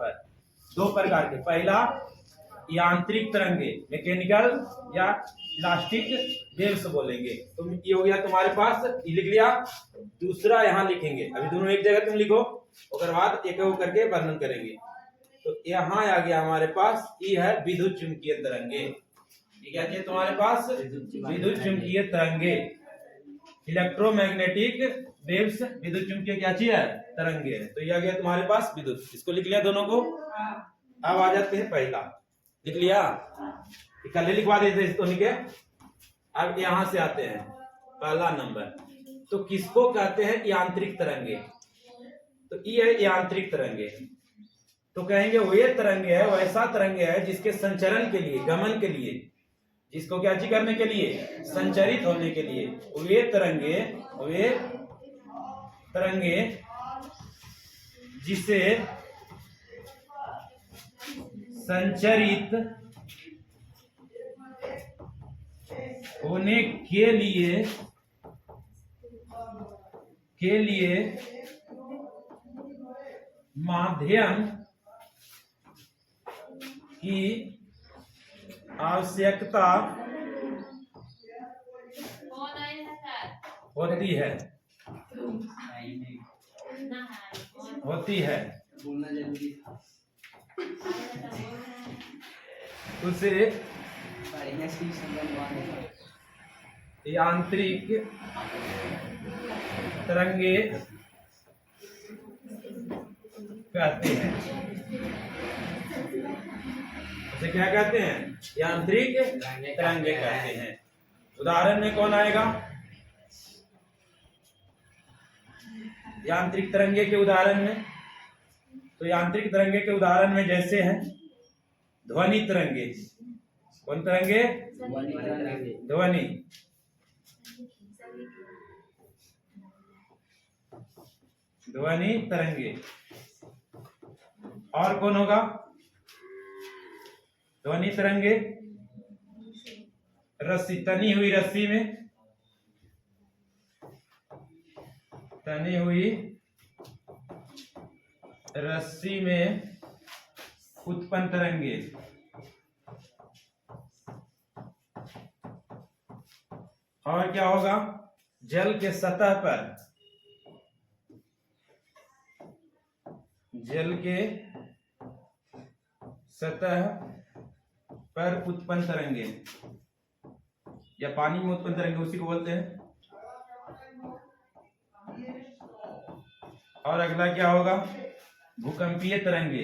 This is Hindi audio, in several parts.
पर दो प्रकार के, पहला यांत्रिक तरंगे, मैकेनिकल या इलास्टिक वेव्स बोलेंगे। तुम ये हो गया तुम्हारे पास, ये लिख लिया। दूसरा यहाँ लिखेंगे, अभी दोनों एक जगह तुम लिखो, उसके बाद एक एक करके वर्णन करेंगे। तो यहाँ आ गया हमारे पास, ये है विद्युत चुंबकीय तरंगे। ये क्या है तुम्हारे पास? विद्युत चुंबकीय तरंगे, इलेक्ट्रोमैग्नेटिक वेव्स, विद्युत चुंबकीय क्या चीज है? तरंगे है। तो ये आ गया तुम्हारे पास विद्युत, इसको लिख लिया दोनों को। अब आ जाते हैं पहला, लिख लिया, कल लिखवा देते इसको लिखे। अब यहां से आते हैं पहला नंबर, तो किसको कहते हैं यांत्रिक तरंगे? तो ये है यांत्रिक तरंगे। तो कहेंगे वे तरंगे है, वैसा तरंगे है जिसके संचरण के लिए, गमन के लिए, जिसको क्या चीज करने के लिए? संचरित होने के लिए, वे तरंगे जिसे संचरित होने के लिए माध्यम की आवश्यकता होती है उसे यांत्रिक तरंगे कहते हैं। उसे क्या कहते हैं? यांत्रिक तरंगे कहते हैं। उदाहरण में कौन आएगा? यांत्रिक तरंगे के उदाहरण में, तो यांत्रिक तरंगे के उदाहरण में जैसे हैं ध्वनि तरंगे। कौन तरंगे? ध्वनि। ध्वनि तरंगे। और कौन होगा? ध्वनि तरंगे रस्सी, तनी हुई रस्सी में, तनी हुई रस्सी में उत्पन्न तरंगे। और क्या होगा? जल के सतह पर, जल के सतह पर उत्पन्न तरंगे या पानी में उत्पन्न तरंगे, उसी को बोलते हैं। और अगला क्या होगा? भूकंपीय तरंगे।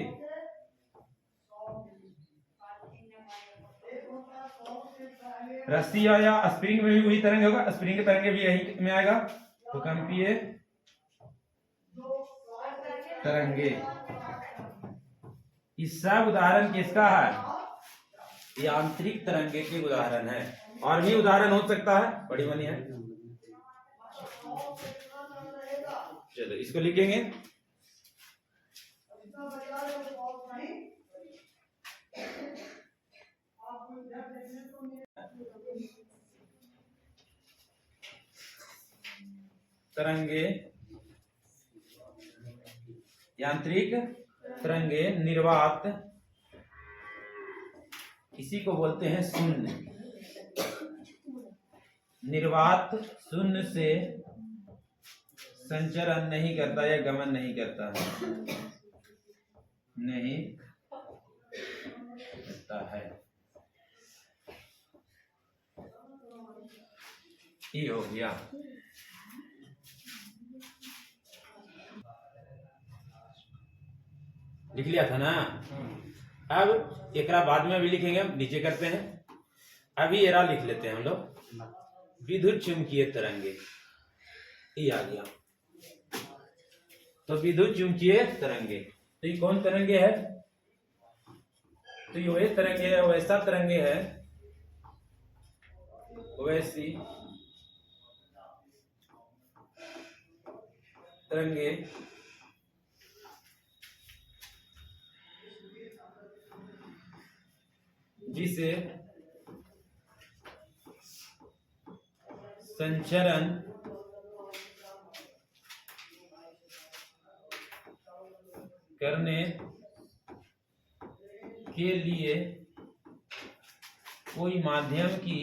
रस्सी या स्प्रिंग में भी वही तरंग होगा, स्प्रिंग तरंगे भी यही में आएगा, भूकंपीय तरंगे। इस सब उदाहरण किसका है? यांत्रिक तरंगे के उदाहरण है। और भी उदाहरण हो सकता है, बड़ी बनी है। चलो इसको लिखेंगे। तरंगे, यांत्रिक तरंगे निर्वात, इसी को बोलते हैं शून्य। निर्वात शून्य से संचरण नहीं करता या गमन नहीं करता है, नहीं करता है। ये हो गया। लिख लिया था ना? अब एकरा बाद में भी लिखेंगे, हम नीचे करते हैं। अभी एरा लिख लेते हैं हम लोग। विद्युत चुंबकीय तरंगे, ये आ गया। तो विद्युत चुंबकीय तरंगे, तो ये कौन तरंगे है? तो ये वही तरंगे है, वैसा तरंगे है, वैसी तरंगे जिसे संचरण करने के लिए कोई माध्यम की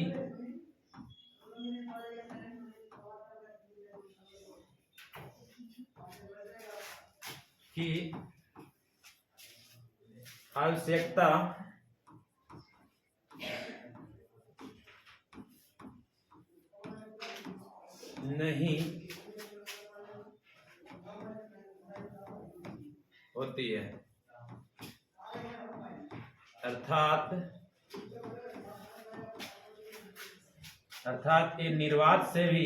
आवश्यकता नहीं होती है, अर्थात ये निर्वात से भी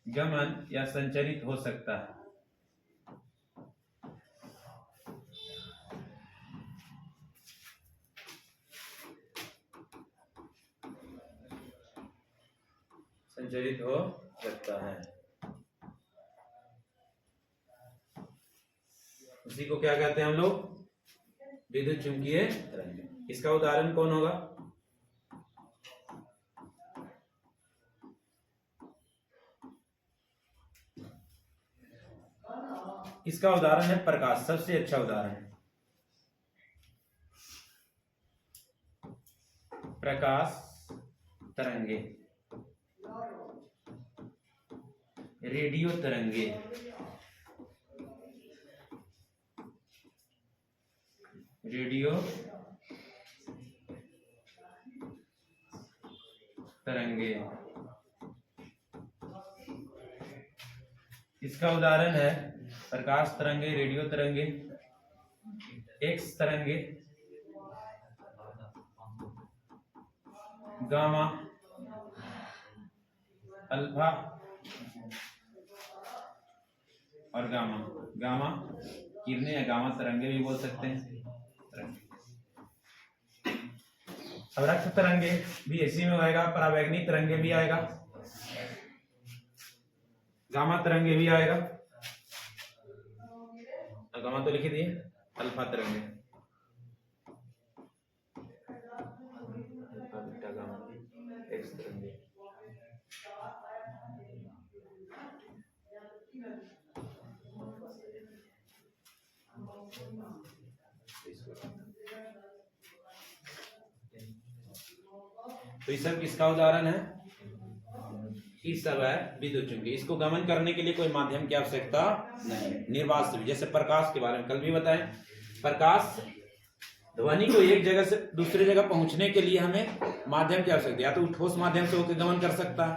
गमन या संचरित हो सकता है। संचरित हो सकता है। उसी को क्या कहते हैं हम लोग? विद्युत चुंबकीय तरंग। इसका उदाहरण कौन होगा? इसका उदाहरण है प्रकाश, सबसे अच्छा उदाहरण है प्रकाश तरंगे, रेडियो तरंगे, रेडियो तरंगे। इसका उदाहरण है प्रकाश तरंगे, रेडियो तरंगे, एक्स तरंगे, गामा, अल्फा और गामा। गामा किरणें या गामा तरंगे भी बोल सकते हैं। अवरक्त तरंगे भी इसी में आएगा, परावैंगनिक तरंगे भी आएगा, गामा तरंगे भी आएगा। गामा तो लिखी दिए, अल्फा तरंगे, बीटा गामा, एक्स तरंगे। तो ये सब किसका उदाहरण है? ये सब है विद्युत चुंबकीय। इसको गमन करने के लिए कोई माध्यम की आवश्यकता नहीं, निर्वात से भी। जैसे प्रकाश के बारे में कल भी बताएं, प्रकाश ध्वनि को एक जगह से दूसरी जगह पहुंचने के लिए हमें माध्यम की आवश्यकता है। या तो ठोस माध्यम से होकर गमन कर सकता है,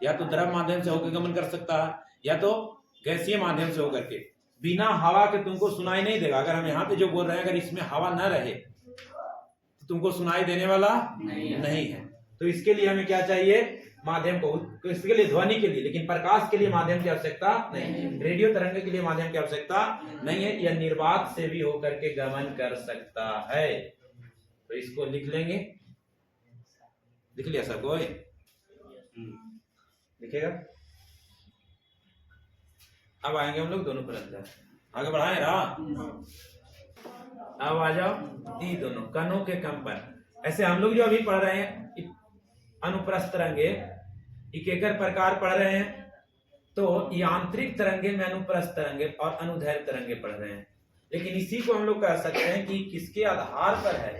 या तो द्रव माध्यम से होकर गमन कर सकता है, या तो गैसीय माध्यम से होकर के। बिना हवा के तुमको सुनाई नहीं देगा। अगर हम यहाँ पे जो बोल रहे हैं, अगर इसमें हवा न रहे तो तुमको सुनाई देने वाला नहीं है। तो इसके लिए हमें क्या चाहिए? माध्यम को। तो इसके लिए ध्वनि के लिए, लेकिन प्रकाश के लिए माध्यम की आवश्यकता नहीं। रेडियो तरंग के लिए माध्यम की आवश्यकता नहीं है। यह निर्वात से भी होकर के गमन कर सकता है। तो इसको लिख लेंगे। लिख लिया सब कोई? लिखेगा। अब आएंगे हम लोग दोनों पर अंदर। आगे बढ़ाएं रहा। अब आ जाओ ये दोनों कणों के कंपन। ऐसे हम लोग जो अभी पढ़ रहे हैं अनुप्रस्थ तरंगे, एक प्रकार पढ़ रहे हैं। तो यांत्रिक तरंगे में अनुप्रस्थ तरंगे और अनुदैर्ध्य तरंगे पढ़ रहे हैं। लेकिन इसी को हम लोग कह सकते हैं कि किसके आधार पर है?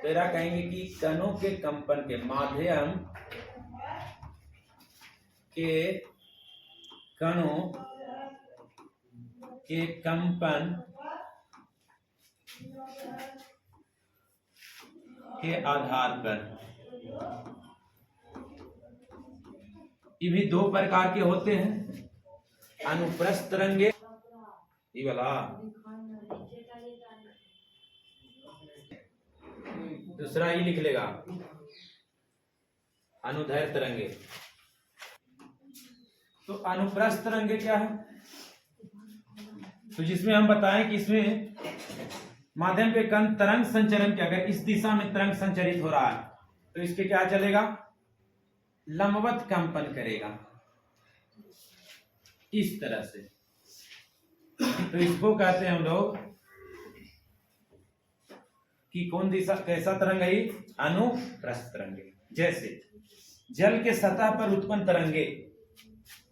तो यह कहेंगे कि कणों के कंपन के माध्यम के कणों के कंपन के आधार पर। ये भी दो प्रकार के होते हैं, अनुप्रस्थ तरंगे, ये वाला, दूसरा ही लिख लेगा अनुदैर्ध्य तरंगे। तो अनुप्रस्थ तरंगे क्या है? तो जिसमें हम बताएं कि इसमें माध्यम पे कण तरंग संचरण के अगर इस दिशा में तरंग संचरित हो रहा है तो इसके क्या चलेगा? लंबवत कंपन करेगा इस तरह से। तो इसको कहते हैं हम लोग कि कौन दिशा, कैसा तरंग है? अनुप्रस्थ तरंगे। जैसे जल के सतह पर उत्पन्न तरंगे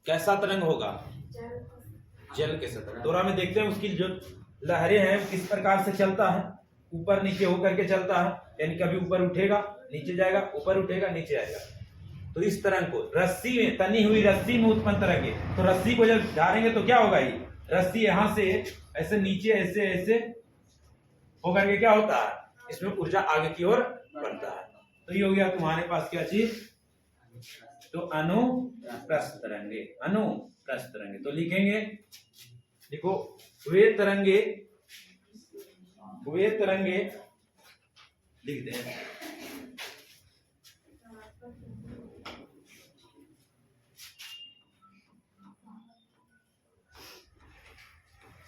कैसा तरंग होगा? जल के साथ। दोहरा में देखते हैं उसकी जो लहरें हैं किस प्रकार से चलता है, ऊपर नीचे होकर के चलता है, यानी कभी ऊपर उठेगा नीचे जाएगा, ऊपर उठेगा नीचे आएगा। तो इस तरंग को रस्सी में, तनी हुई रस्सी में उत्पन्न तरंगे, तो रस्सी को जब झाड़ेंगे तो क्या होगा? ये रस्सी यहाँ से ऐसे नीचे ऐसे ऐसे होकर के क्या होता है, इसमें ऊर्जा आगे की ओर बढ़ता है। तो ये हो गया तुम्हारे पास क्या चीज? तो अनुप्रस्थ तरंगे, अनुप्रस्थ तरंगे। तो लिखेंगे, देखो वे तरंगे लिखते हैं।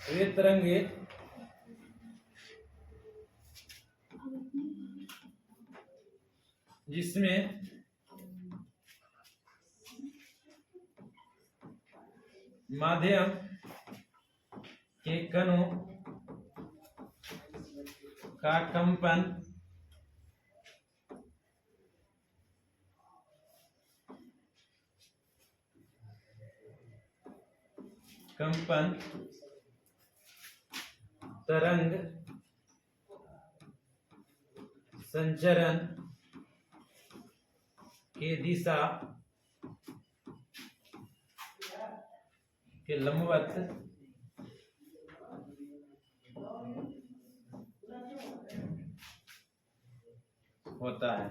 वे तरंगे जिसमें माध्यम के कणों का कंपन तरंग संचरण के दिशा के लंबवत होता है।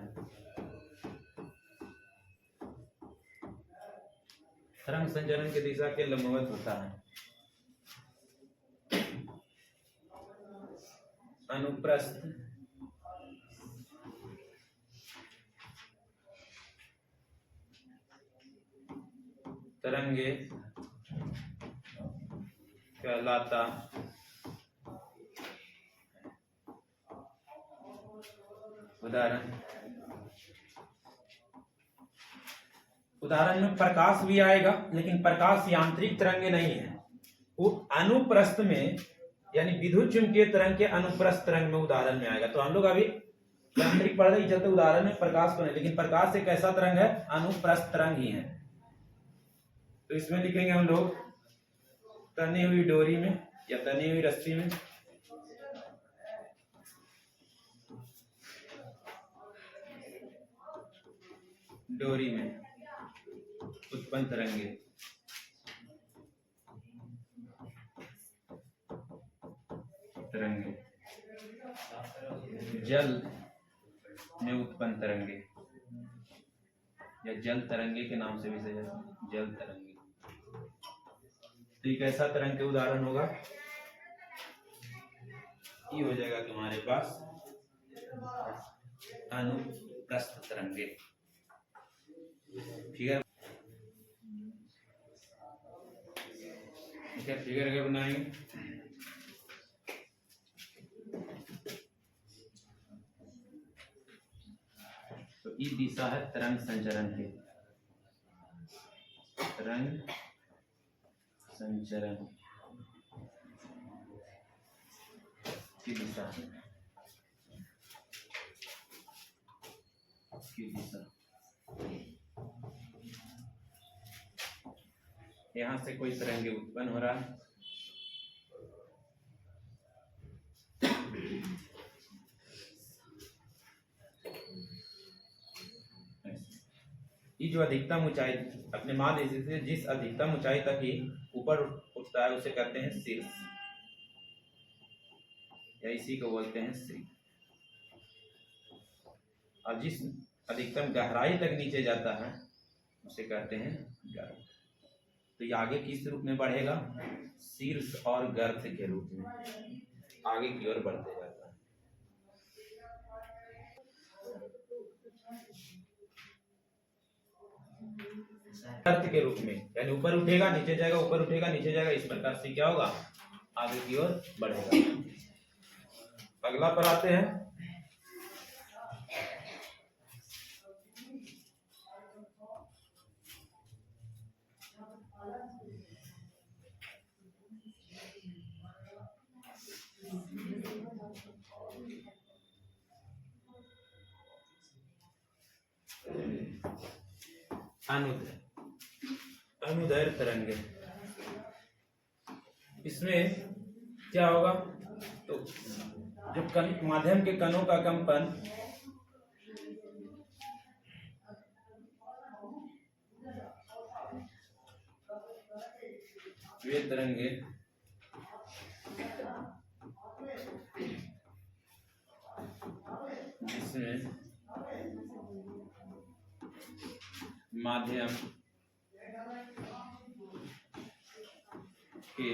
तरंग संचरण के दिशा के लंबवत होता है। अनुप्रस्थ तरंगे कहलाता उदाहरण में प्रकाश भी आएगा, लेकिन प्रकाश यांत्रिक तरंगे नहीं है, वो अनुप्रस्थ में यानी विद्युत चुंबकीय तरंग के अनुप्रस्थ तरंग में उदाहरण में आएगा। तो हम लोग अभी यांत्रिक पढ़ रहे चलते उदाहरण में प्रकाश को नहीं, लेकिन प्रकाश एक ऐसा तरंग है, अनुप्रस्थ तरंग ही है। तो इसमें लिखेंगे हम लोग तनी हुई डोरी में या तनी हुई रस्सी में डोरी में उत्पन्न तरंगे जल में उत्पन्न तरंगे या जल तरंगे के नाम से भी सही जल तरंगे। तो एक ऐसा तरंग के उदाहरण होगा, ये हो जाएगा तुम्हारे पास अनुप्रस्थ तरंगे। फिगर अगर बनाएंगे तो ये दिशा है तरंग संचरण की, तरंग संचरण की दिशा यहां से कोई तरंगे उत्पन्न हो रहा है, ये जो अधिकतम ऊंचाई अपने मान लीजिए जिस अधिकतम ऊंचाई तक ही ऊपर उठता है उसे कहते हैं शीर्ष, या इसी को बोलते हैं श्री। और जिस अधिकतम गहराई तक नीचे जाता है उसे कहते हैं गर्त। तो ये आगे किस रूप में बढ़ेगा? शीर्ष और गर्त के रूप में आगे की ओर बढ़ते जाता है। गर्त के रूप में यानी ऊपर उठेगा नीचे जाएगा, ऊपर उठेगा नीचे जाएगा, इस प्रकार से क्या होगा? आगे की ओर बढ़ेगा। अगला पर आते हैं, अनुदैर्ध्य। अनुदैर्घ्य तरंगे। इसमें क्या होगा, तो जो माध्यम के कणों का कंपन वे तरंगे जिसमें माध्यम के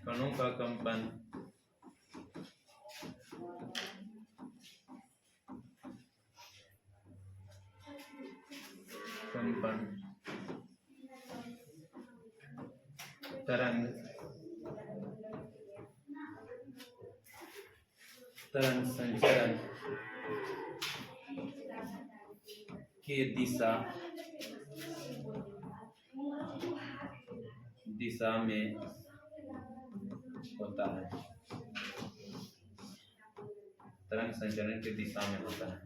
कणों का कंपन तरंग संचरण के दिशा में होता है। तरंग संचरण की दिशा में होता है।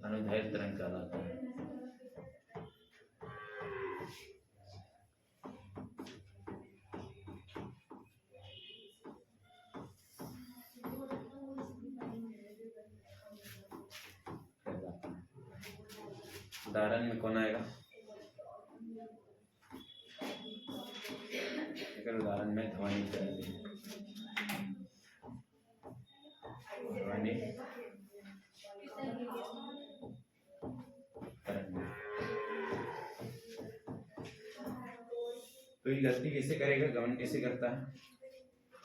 अनुदैर्घ्य तरंग कहलाता है। उदाहरण में कौन आएगा? उदाहरण में ध्वनि तरंगे। ध्वनि तरंगे। तो ये गलती कैसे करेगा, गमन कैसे करता है?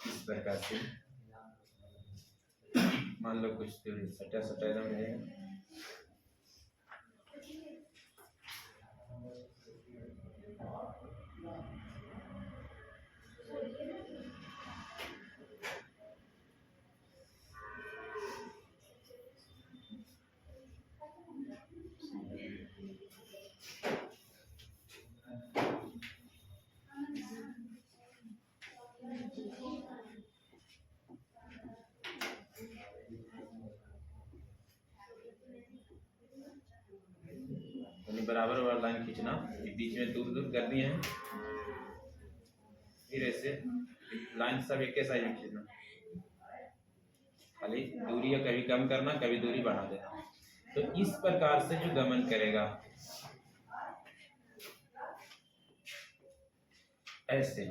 इस प्रकार से मान लो कुछ सटा सटा एकदम रहेगा, बराबर वाला लाइन खींचना, बीच में दूर दूर करनी है, फिर ऐसे लाइन सब एक के साइज में खींचना, खाली दूरी कभी कम करना, कभी दूरी बढ़ा देना। तो इस प्रकार से जो गमन करेगा ऐसे,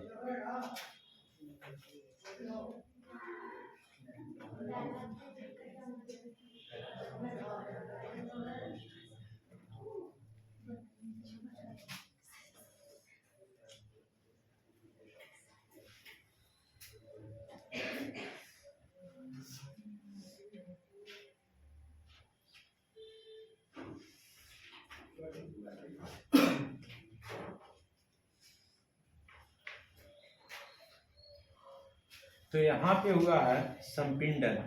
तो यहाँ पे हुआ है संपिंडन,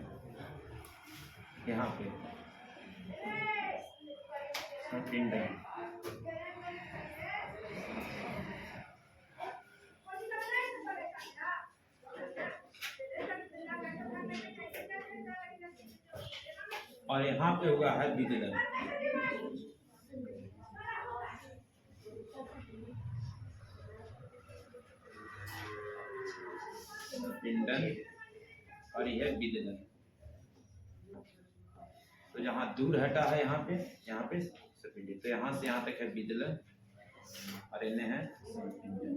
यहाँ पे संपिंडन, और यहाँ पे हुआ है विदलन। पिंडन और यह विदलन। तो जहाँ दूर हटा है यहाँ पे संपिंडन, तो यहाँ से यहाँ तक है विदलन और इन्हें है संपिंडन।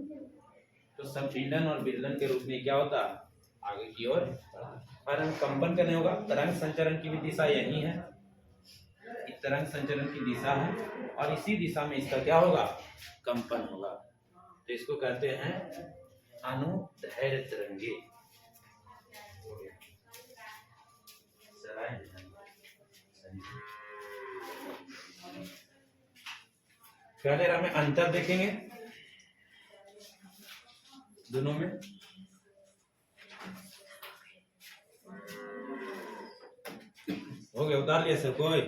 तो संपिंडन और विदलन के रूप में क्या होता है, आगे की ओर और हम कंपन करने होगा। तरंग संचरण की भी दिशा यही है, तरंग संचरण की दिशा है और इसी दिशा में इसका क्या होगा, कंपन होगा। तो इसको कहते हैं अनुदैर्घ्य तरंगे। पहले हमें अंतर देखेंगे दोनों में। हो गया, उतार लिया सब कोई?